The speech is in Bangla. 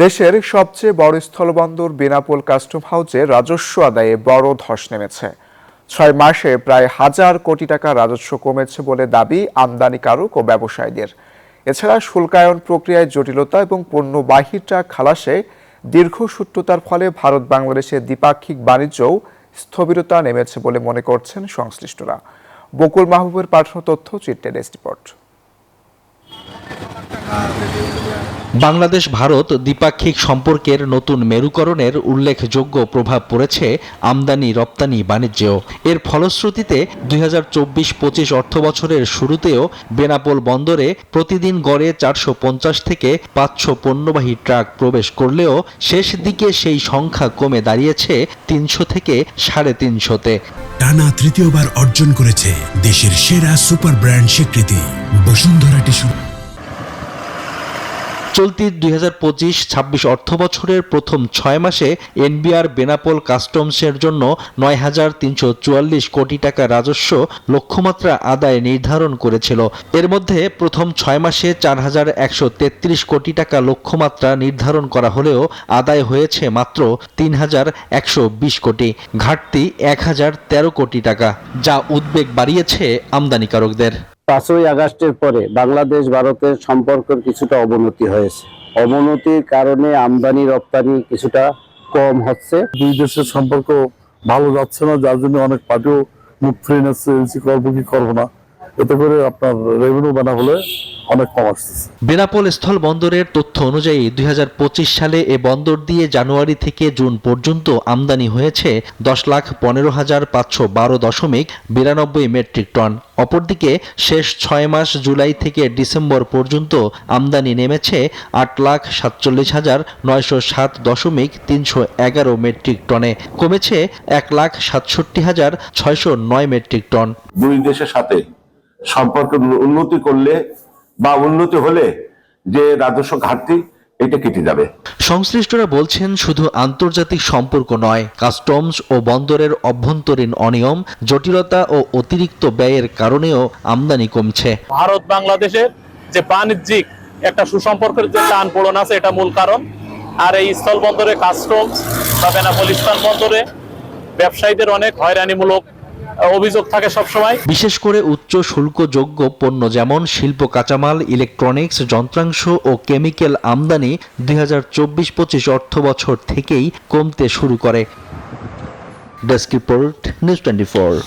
দেশের সবচেয়ে বড় স্থলবন্দর বেনাপোল কাস্টম হাউসে রাজস্ব আদায়ে বড় ধস নেমেছে। ৬ মাসে প্রায় ১,০০০ কোটি টাকা রাজস্ব কমেছে বলে দাবি আমদানিকারক ও ব্যবসায়ীদের। এছাড়া শুল্কায়ন প্রক্রিয়ায় জটিলতা এবং পণ্যবাহী ট্রাক খালাসে দীর্ঘসূত্রতার ফলে ভারত বাংলাদেশের দ্বিপাক্ষিক বাণিজ্যও স্থবিরতা নেমেছে বলে মনে করছেন সংশ্লিষ্টরা। বকুল মাহবুবের পাঠানো তথ্য চিত্রে ডেস্ক রিপোর্ট। বাংলাদেশ ভারত দ্বিপাক্ষিক সম্পর্কের নতুন মেরুকরণের উল্লেখযোগ্য প্রভাব পড়েছে আমদানি রপ্তানি বাণিজ্যেও। এর ফলশ্রুতিতে ২০২৪-২৫ অর্থবছরের শুরুতেও বেনাপোল বন্দরে প্রতিদিন গড়ে ৪৫০ থেকে ৫০০ পণ্যবাহী ট্রাক প্রবেশ করলেও শেষ দিকে সেই সংখ্যা কমে দাঁড়িয়েছে ৩০০ থেকে ৩৫০-তে। টানা তৃতীয়বার অর্জন করেছে দেশের সেরা সুপার ব্র্যান্ড স্বীকৃতি বসুন্ধরা টিস্যু। চলতি ২০২৫-২৬ অর্থবছরের প্রথম ৬ মাসে এনবিআর বেনাপোল কাস্টমসের জন্য ৯,৩৪৪ কোটি টাকা রাজস্ব লক্ষ্যমাত্রা আদায় নির্ধারণ করেছিল। এর মধ্যে প্রথম ৬ মাসে ৪,১৩৩ কোটি টাকা লক্ষ্যমাত্রা নির্ধারণ করা হলেও আদায় হয়েছে মাত্র ৩,১২০ কোটি, ঘাটতি ১,০১৩ কোটি টাকা, যা উদ্বেগ বাড়িয়েছে আমদানিকারকদের। ৫ই আগস্টের পরে বাংলাদেশ ভারতের সম্পর্কের কিছুটা অবনতি হয়েছে। অবনতির কারণে আমদানি রপ্তানি কিছুটা কম হচ্ছে। দুই দেশের সম্পর্ক ভালো যাচ্ছে না, যার জন্য অনেক পার্টিও মুখ ফিরে নিচ্ছে, করবো কি করবো না। এতে করে আপনার রেভিনিউ বানা হলে অনেক কম আসতেছে। বেনাপোল স্থল বন্দরের তথ্য অনুযায়ী ২০২৫ সালে এ বন্দর দিয়ে জানুয়ারি থেকে জুন পর্যন্ত আমদানি হয়েছে ১০,১৫,৫১২.৯২ মেট্রিক টন। অপরদিকে শেষ ৬ মাস জুলাই থেকে ডিসেম্বর পর্যন্ত আমদানি নেমেছে ৮,৪৭,৯০৭.৩১১ মেট্রিক টনে, কমেছে ১,৬৭,৬০৯ মেট্রিক টন। দুই দেশের সাথে সম্পর্ক উন্নতি করলে বা উন্নতি হলে যে রাজস্ব ঘাটতি এটা কেটে যাবে। সংশ্লিষ্টরা বলছেন, শুধু আন্তর্জাতিক সম্পর্ক নয়, কাস্টমস ও বন্দরের অভ্যন্তরীণ অনিয়ম, জটিলতা ও অতিরিক্ত ব্যয়ের কারণেও আমদানি কমছে। ভারত বাংলাদেশের যে বাণিজ্যিক একটা সুসম্পর্কের যে টান পড়ন আছে, এটা মূল কারণ। আর এই স্থল বন্দরে কাস্টমস বা বেনাপোল স্থল বন্দরে ব্যবসায়ীদের অনেক হয়রানিমূলক অভিযোগ থাকে সবসময়। বিশেষ করে উচ্চ শুল্কযোগ্য পণ্য যেমন শিল্প কাঁচামাল, ইলেকট্রনিক্স, যন্ত্রাংশ ও কেমিক্যাল আমদানি ২০২৪-২৫ অর্থবছর থেকেই কমতে শুরু করে। Desk report, news 24।